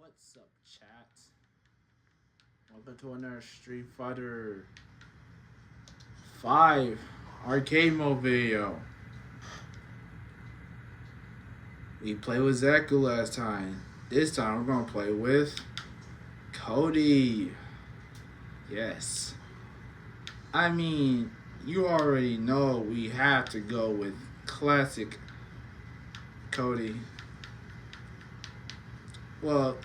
What's up, chat? Welcome to another Street Fighter 5 arcade mode video. We played with Zeku last time. This time we're gonna play with Cody. Yes. I mean, you already know we have to go with classic Cody. Well,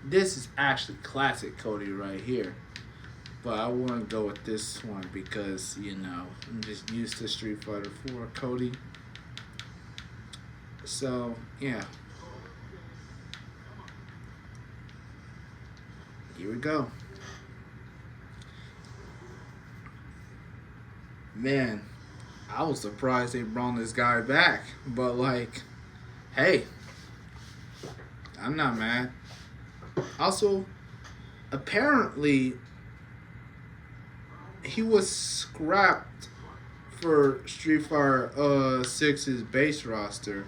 this is actually classic Cody right here. But I want to go with this one because, I'm just used to Street Fighter 4 Cody. So, yeah. Here we go. Man, I was surprised they brought this guy back. But, hey, I'm not mad. Also, apparently, he was scrapped for Street Fighter 6's base roster,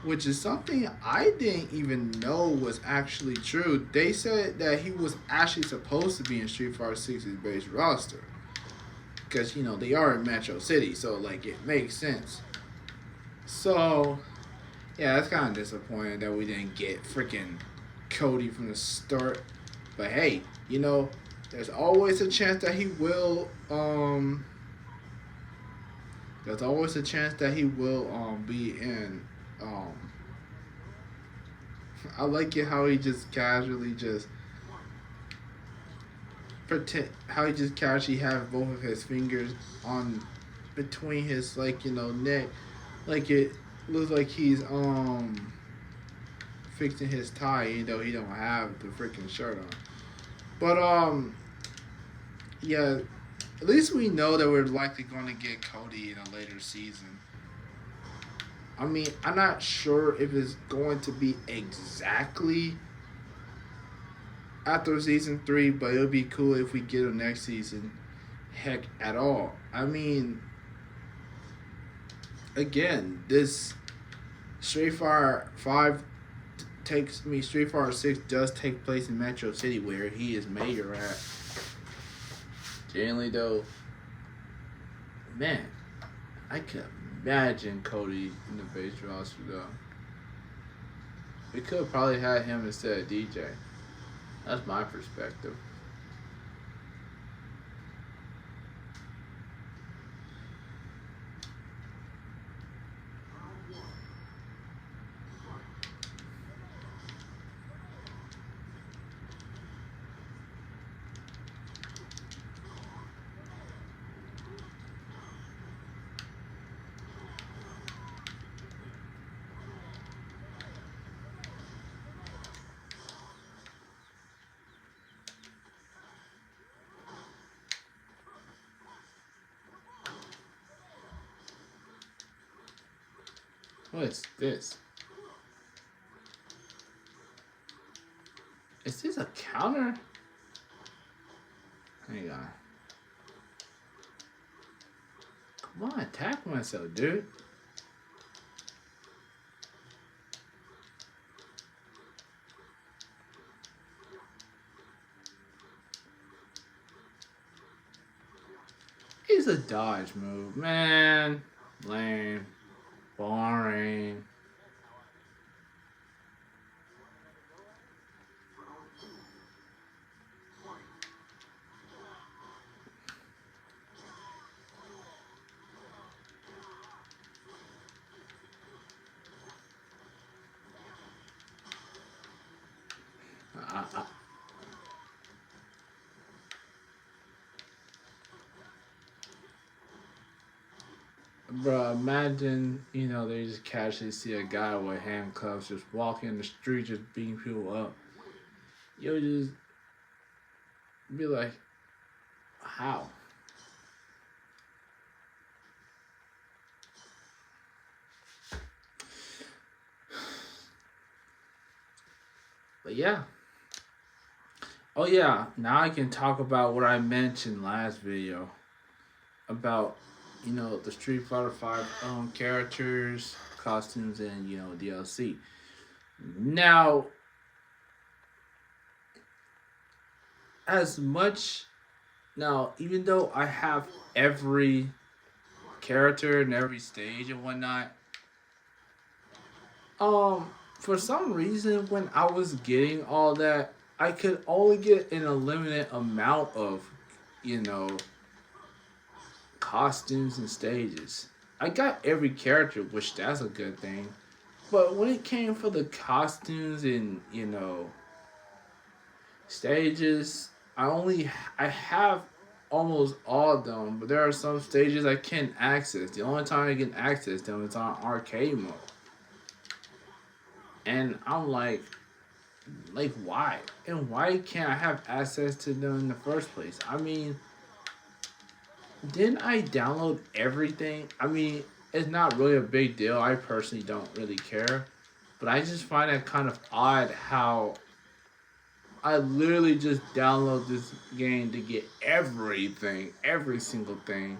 which is something I didn't even know was actually true. They said that he was actually supposed to be in Street Fighter 6's base roster because they are in Metro City, so it makes sense. So yeah, that's kind of disappointing that we didn't get freaking Cody from the start. But hey, there's always a chance that he will. There's always a chance that he will be in. I like it how he just casually just pretend how he just casually have both of his fingers on between his neck, like it looks like he's fixing his tie, even though he don't have the freaking shirt on. But yeah, at least we know that we're likely going to get Cody in a later season. I mean, I'm not sure if it's going to be exactly after season 3, but it would be cool if we get him next season. Heck, at all. I mean, again, this Street Fighter 5 Street Fighter 6 does take place in Metro City where he is mayor at. Generally, though, man, I could imagine Cody in the base roster, though. We could have probably had him instead of DJ. That's my perspective. What is this? Is this a counter? Hang on. Come on, attack myself, dude. It's a dodge move, man. Lame. Boring. Bro, imagine, they just casually see a guy with handcuffs just walking in the street, just beating people up. You'll just be like, how? But yeah. Oh yeah, now I can talk about what I mentioned last video about the Street Fighter 5 characters, costumes, and DLC. Now, as much now, even though I have every character and every stage and whatnot, for some reason when I was getting all that, I could only get an limited amount of, you know, costumes and stages. I got every character, which that's a good thing. But when it came for the costumes and, stages, I have almost all of them, but there are some stages I can't access. The only time I can access them is on arcade mode. And I'm like why? And why can't I have access to them in the first place? I mean, didn't I download everything? I mean, it's not really a big deal. I personally don't really care. But I just find it kind of odd how I literally just download this game to get everything, every single thing,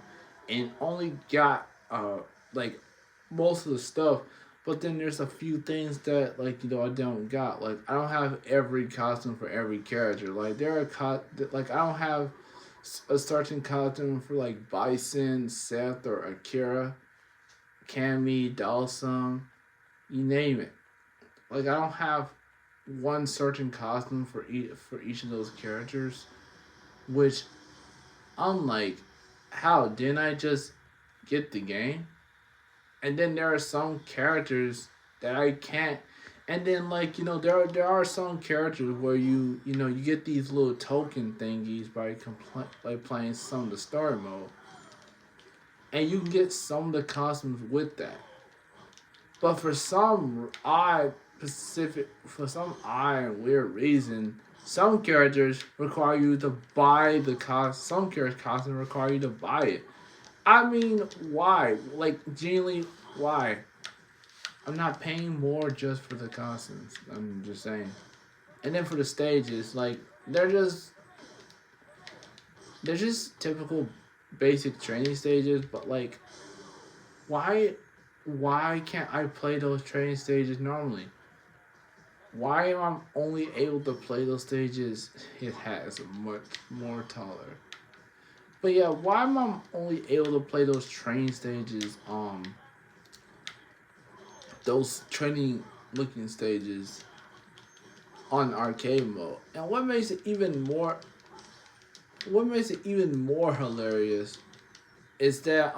and only got like most of the stuff. But then there's a few things that I don't got. Like I don't have every costume for every character. Like there are like I don't have a certain costume for like Bison, Seth, or Akira, Cammy, Dalsum, you name it. Like I don't have one certain costume for each of those characters, which I'm like, how didn't I just get the game? And then there are some characters that I can't. And then there are some characters where you get these little token thingies by playing some of the story mode, and you can get some of the costumes with that. But for some odd and weird reason, some characters require you to buy the cost. Some characters costumes require you to buy it. I mean, why? Like, genuinely, why? I'm not paying more just for the costumes. I'm just saying. And then for the stages, like they're just typical basic training stages. But like, why why can't I play those training stages normally? Why am I only able to play those stages? It has much more taller. But yeah, why am I only able to play those training stages? Those training looking stages on arcade mode. And what makes it even more hilarious is that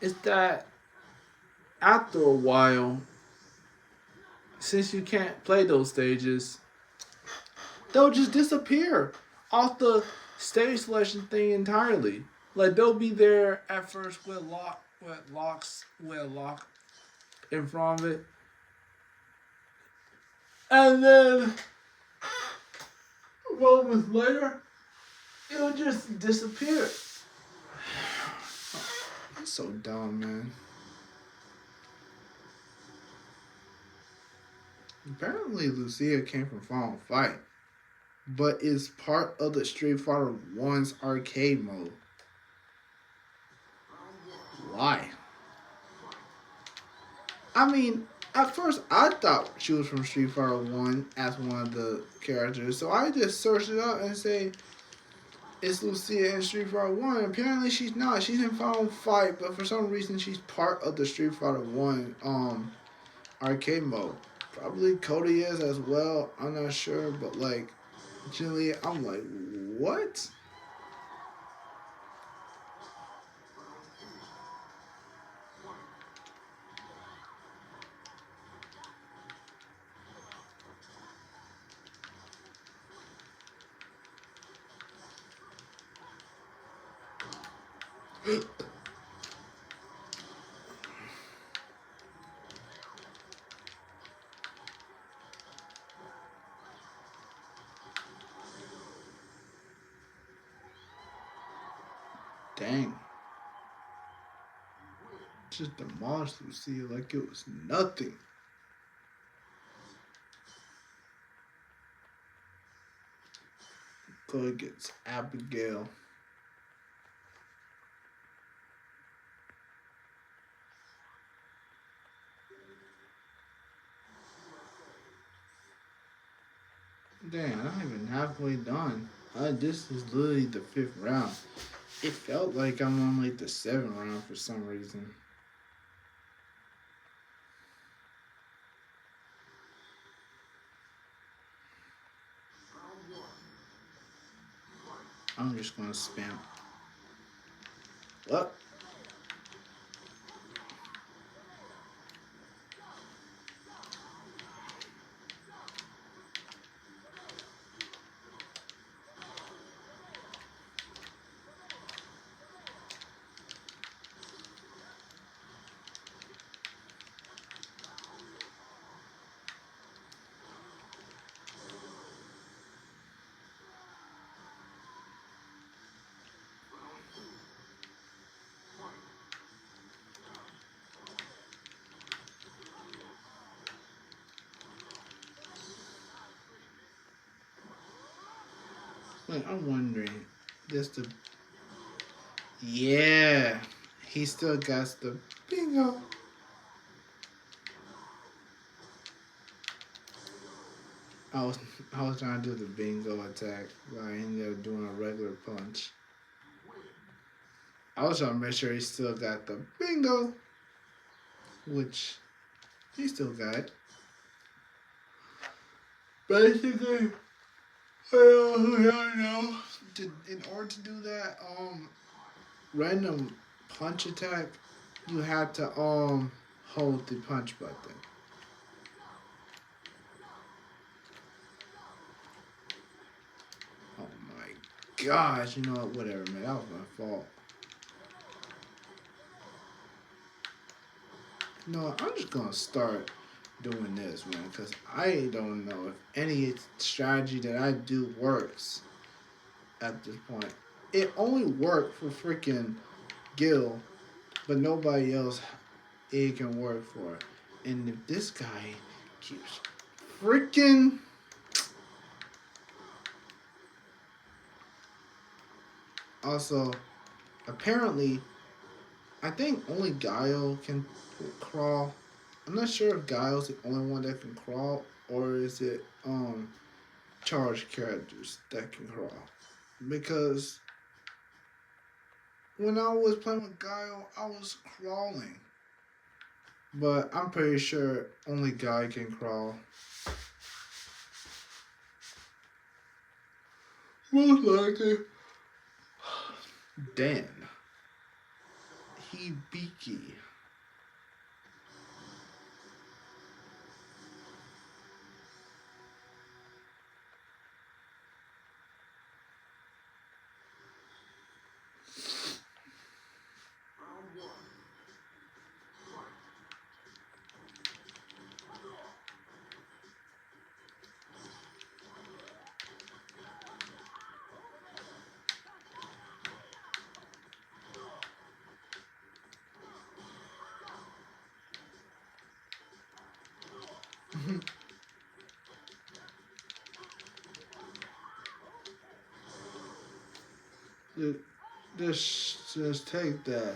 is that after a while, since you can't play those stages, they'll just disappear off the stage selection thing entirely. Like they'll be there at first with lock in front of it, and then moments later, it'll just disappear. That's so dumb, man. Apparently, Lucia came from Final Fight, but is part of the Street Fighter One's arcade mode. Why? I mean, at first I thought she was from Street Fighter One as one of the characters, so I just searched it up and say it's Lucia in Street Fighter One. Apparently, she's not. She's in Final Fight, but for some reason, she's part of the Street Fighter One arcade mode. Probably Cody is as well. I'm not sure, but like, generally, I'm like, what? Dang. Just demolished Lucia like it was nothing. Cody gets Abigail. Damn, I'm not even halfway done. This is literally the fifth round. It felt like I'm on like the seventh round for some reason. I'm just gonna spam. What? Wait, I'm wondering. This the yeah. He still got the bingo. I was I was trying to do the bingo attack, but I ended up doing a regular punch. I was trying to make sure he still got the bingo, which he still got. Basically, I know. In order to do that, random punch attack, you had to hold the punch button. Oh my gosh! You know what? Whatever, man. That was my fault. No, I'm just gonna start doing this, man, because I don't know if any strategy that I do works at this point. It only worked for freaking Gil, but nobody else it can work for. And if this guy keeps freaking also apparently I think only Guile can crawl. I'm not sure if Guile's the only one that can crawl or is it charged characters that can crawl. Because when I was playing with Guile, I was crawling. But I'm pretty sure only Guy can crawl. Most likely. Dan. Hibiki. Just take that.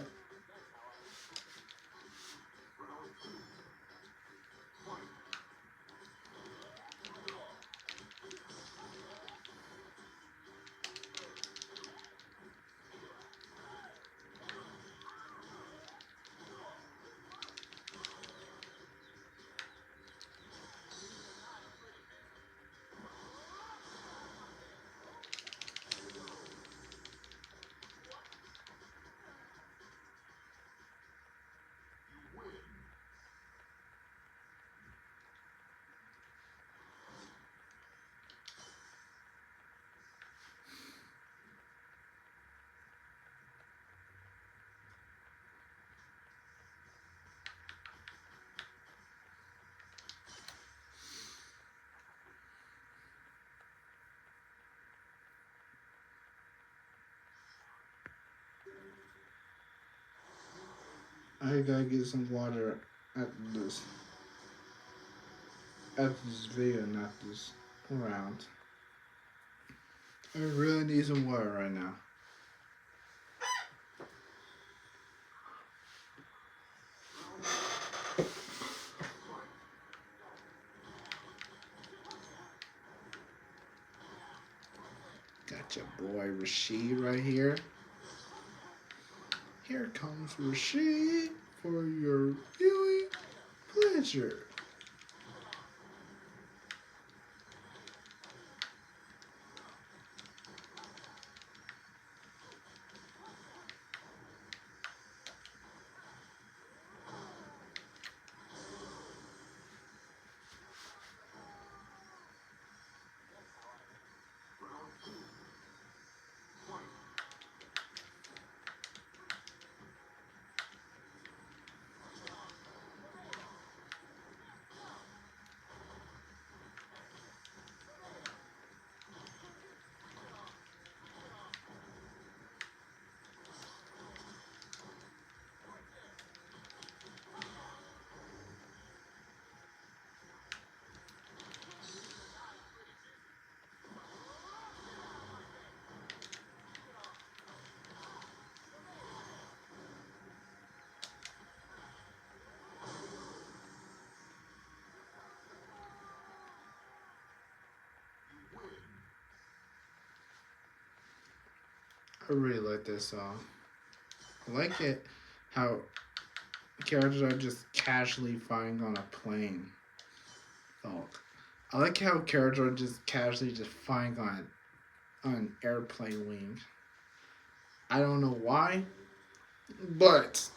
I gotta get some water at this video, not this round. I really need some water right now. boy Rashid right here. Here comes Rashid for your viewing pleasure. I really like this song. I like it how characters are just casually flying on a plane. Oh, I like how characters are just casually just flying on an airplane wing. I don't know why, but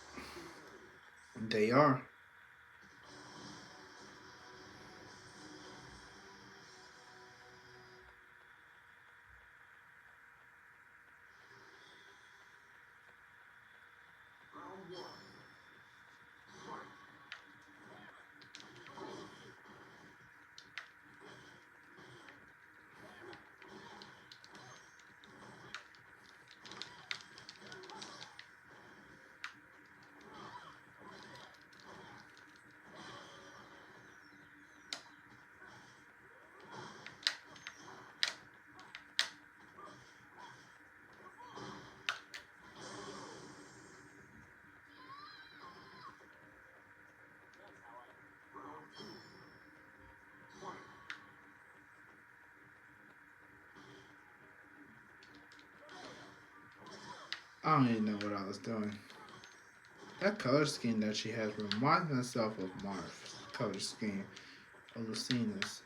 they are. I don't even know what I was doing. That color scheme that she has reminds myself of Marth's color scheme of Lucina's.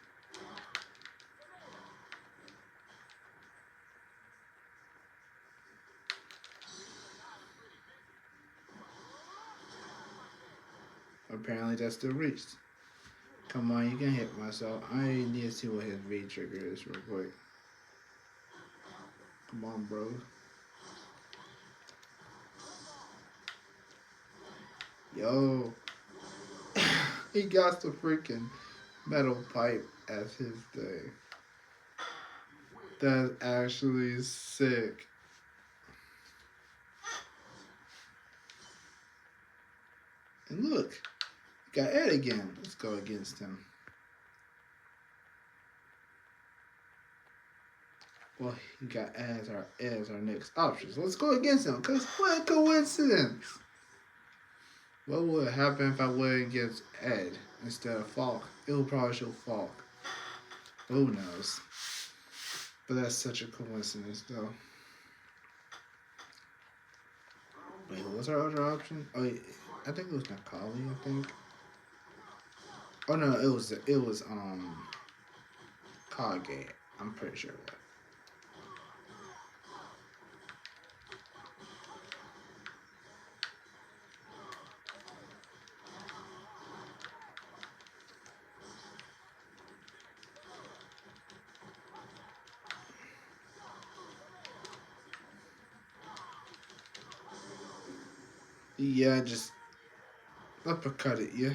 Apparently that's the reach. Come on, you can hit myself. I need to see what his V trigger is real quick. Come on, bro. Yo. He got the freaking metal pipe as his thing. That's actually sick. And look, got Ed again. Let's go against him. Well, he got Ed as our next option. So let's go against him. Cause what a coincidence! What would happen if I went against Ed instead of Falk? It would probably show Falk. Who knows? But that's such a coincidence, though. Wait, what was our other option? Oh, I think it was Macaulay. I think. Oh no, it was Kage. I'm pretty sure it was. Yeah, just uppercut it. Yeah,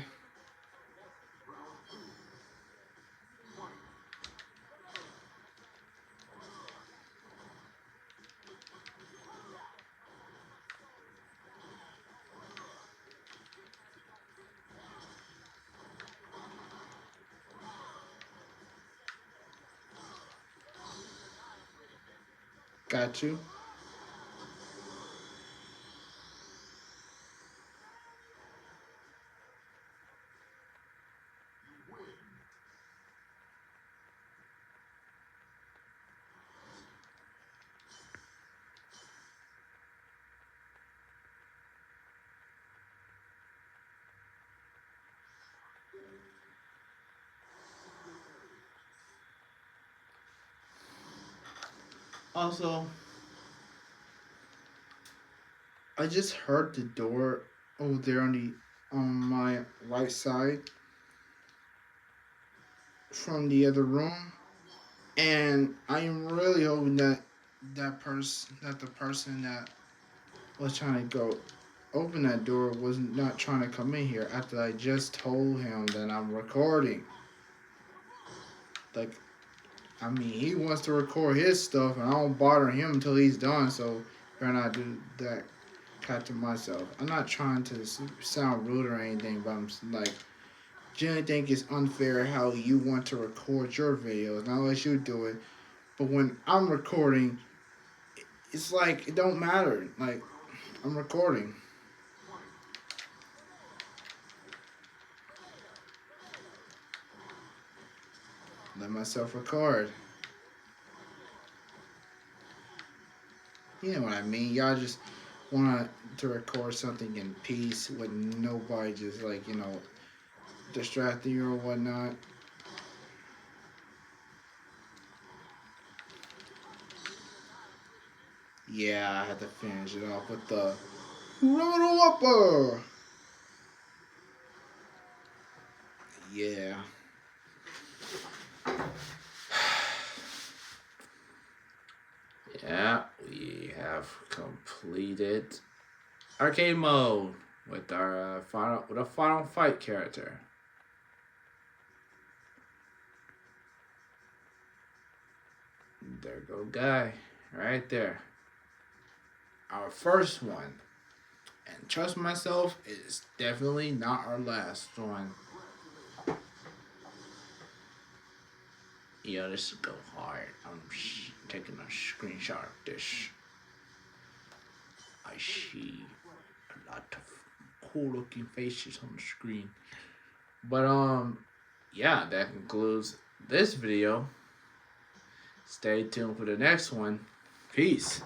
got you. Also, I just heard the door over there on my right side from the other room, and I'm really hoping that the person that was trying to go open that door was not trying to come in here after I just told him that I'm recording. Like, I mean, he wants to record his stuff, and I don't bother him until he's done. So, better not do that. Cat to myself. I'm not trying to sound rude or anything, but I'm like, generally think it's unfair how you want to record your videos. Not let you do it, but when I'm recording, it's like it don't matter. Like, I'm recording. Let myself record. You know what I mean? Y'all just want to record something in peace with nobody just like, distracting you or whatnot. Yeah, I had to finish it off with the Whopper. Yeah. Yeah, we have completed arcade mode with our final fight character. There go guy, right there. Our first one. And trust myself, it's definitely not our last one. Yeah, this will go hard. I'm taking a screenshot of this. I see a lot of cool looking faces on the screen. But yeah, that concludes this video. Stay tuned for the next one. Peace.